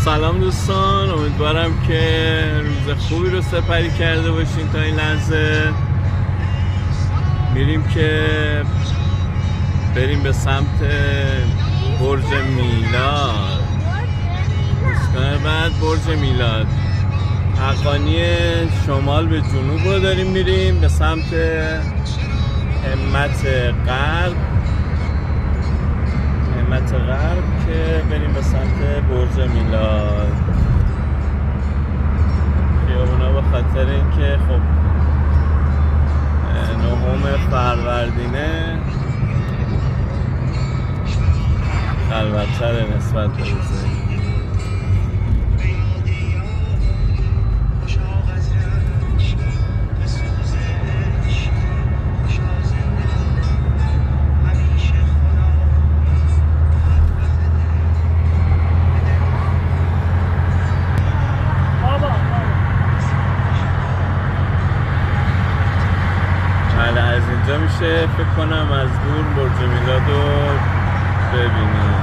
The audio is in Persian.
سلام دوستان، امیدوارم که روز خوبی رو سپری کرده باشین. تا این لحظه میریم که بریم به سمت برج میلاد. دوستان بعد برج میلاد، حقانی شمال به جنوب رو داریم میریم به سمت همت غرب که بریم به سمت برج میلاد. خیابونا به خاطر اینکه خب 9 فروردینه خلوت‌تر نسبت به روزه. از اینجا میشه فکر کنم از دور برج میلاد رو ببینیم.